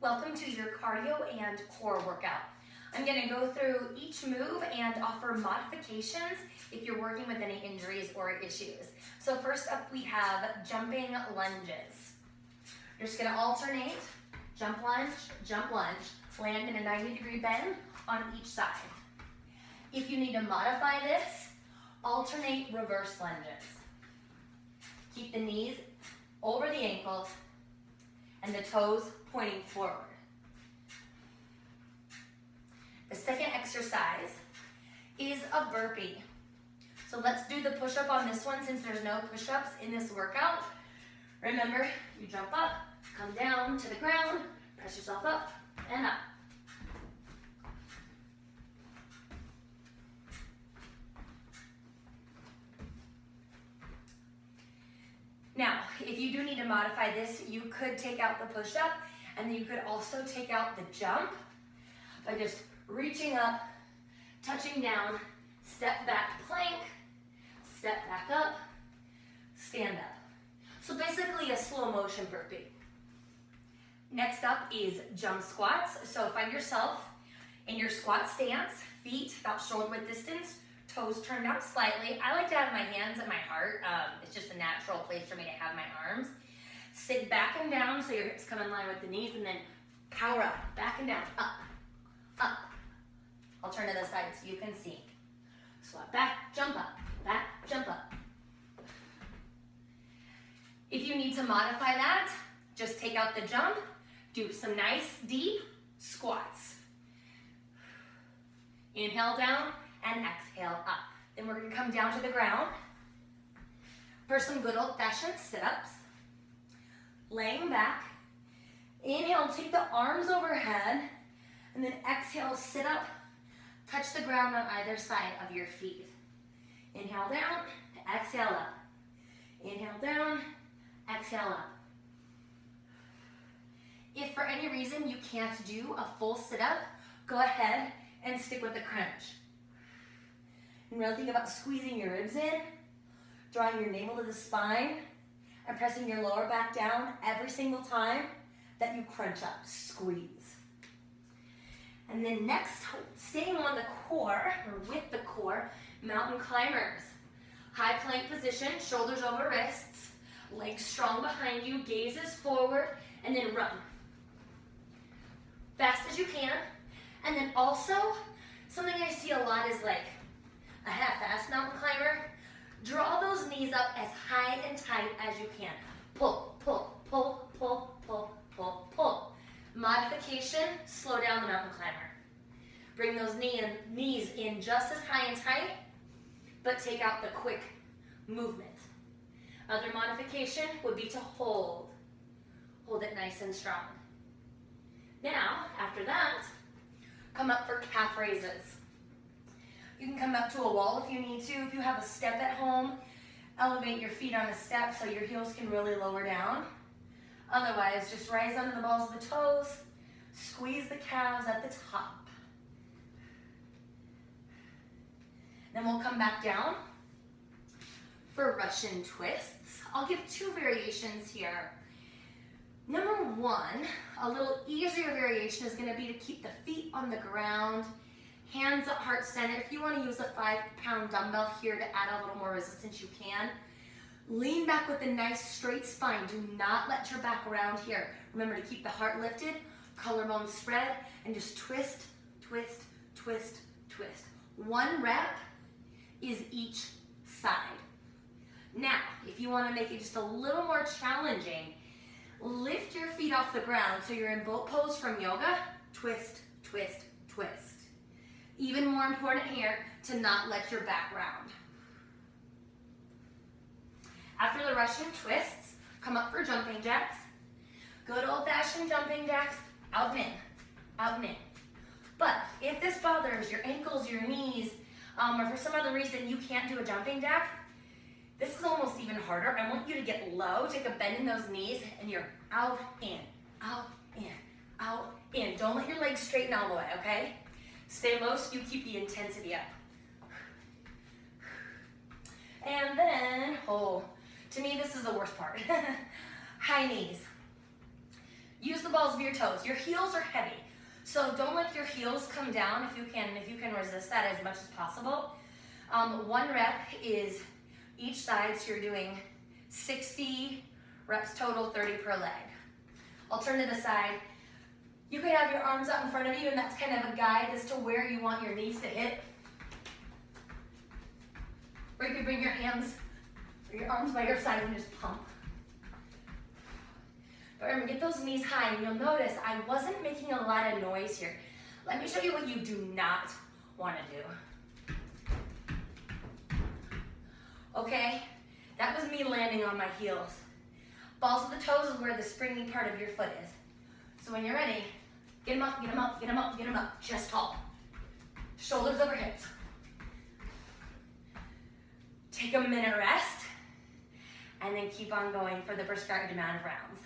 Welcome to your cardio and core workout. I'm going to go through each move and offer modifications if you're working with any injuries or issues. So first up we have jumping lunges. You're just going to alternate, jump lunge, land in a 90-degree bend on each side. If you need to modify this, alternate reverse lunges. Keep the knees over the ankles and the toes pointing forward. The second exercise is a burpee. So let's do the push-up on this one since there's no push-ups in this workout. Remember, you jump up, come down to the ground, press yourself up and up. Now, if you do need to modify this, you could take out the push-up and you could also take out the jump by just reaching up, touching down, step back plank, step back up, stand up. So basically a slow motion burpee. Next up is jump squats. So find yourself in your squat stance, feet about shoulder width distance, toes turned out slightly. I like to have my hands at my heart. It's just a natural place for me to have my arms. Sit back and down so your hips come in line with the knees, and then power up, back and down, up, up. I'll turn to the side so you can see. Squat back, jump up, back, jump up. If you need to modify that, just take out the jump, do some nice deep squats. Inhale down and exhale up. Then we're gonna come down to the ground for some good old-fashioned sit-ups. Laying back, inhale, take the arms overhead, and then exhale, sit up, touch the ground on either side of your feet. Inhale down, exhale up. Inhale down, exhale up. If for any reason you can't do a full sit-up, go ahead and stick with the crunch. And really think about squeezing your ribs in, drawing your navel to the spine, and pressing your lower back down every single time that you crunch up, squeeze. And then next, staying on the core, or with the core, mountain climbers. High plank position, shoulders over wrists, legs strong behind you, gazes forward, and then run. Fast as you can. And then also, something I see a lot is like a half-assed mountain climber. Draw those knees up as high and tight as you can. Pull, pull, pull, pull, pull, pull, pull. Modification, slow down the mountain climber. Bring those knees in just as high and tight, but take out the quick movement. Other modification would be to hold. Hold it nice and strong. Now, after that, come up for calf raises. You can come up to a wall if you need to. If you have a step at home, elevate your feet on a step so your heels can really lower down. Otherwise, just rise under the balls of the toes, squeeze the calves at the top. Then we'll come back down for Russian twists. I'll give two variations here. Number one, a little easier variation is gonna be to keep the feet on the ground, hands at heart center. If you want to use a 5-pound dumbbell here to add a little more resistance, you can. Lean back with a nice straight spine. Do not let your back round here. Remember to keep the heart lifted, collarbone spread, and just twist, twist, twist, twist. 1 rep is each side. Now, if you want to make it just a little more challenging, lift your feet off the ground so you're in boat pose from yoga. Twist, twist, twist. Even more important here to not let your back round. After the Russian twists, come up for jumping jacks. Good old-fashioned jumping jacks, out and in, out and in. But if this bothers your ankles, your knees, or for some other reason you can't do a jumping jack, this is almost even harder. I want you to get low, take a bend in those knees, and you're out, in, out, in, out, in. Don't let your legs straighten all the way, okay? Stay low so you keep the intensity up. And then, to me this is the worst part. High knees. Use the balls of your toes. Your heels are heavy, so don't let your heels come down if you can resist that as much as possible. 1 rep is each side, so you're doing 60 reps total, 30 per leg. I'll turn to the side. You can have your arms out in front of you, and that's kind of a guide as to where you want your knees to hit. Or you can bring your hands or your arms by your side and just pump. But remember, get those knees high, and you'll notice I wasn't making a lot of noise here. Let me show you what you do not want to do. Okay, that was me landing on my heels. Balls of the toes is where the springy part of your foot is. So when you're ready, get them up, get them up, get them up, get them up. Chest tall. Shoulders over hips. Take a minute rest, and then keep on going for the prescribed amount of rounds.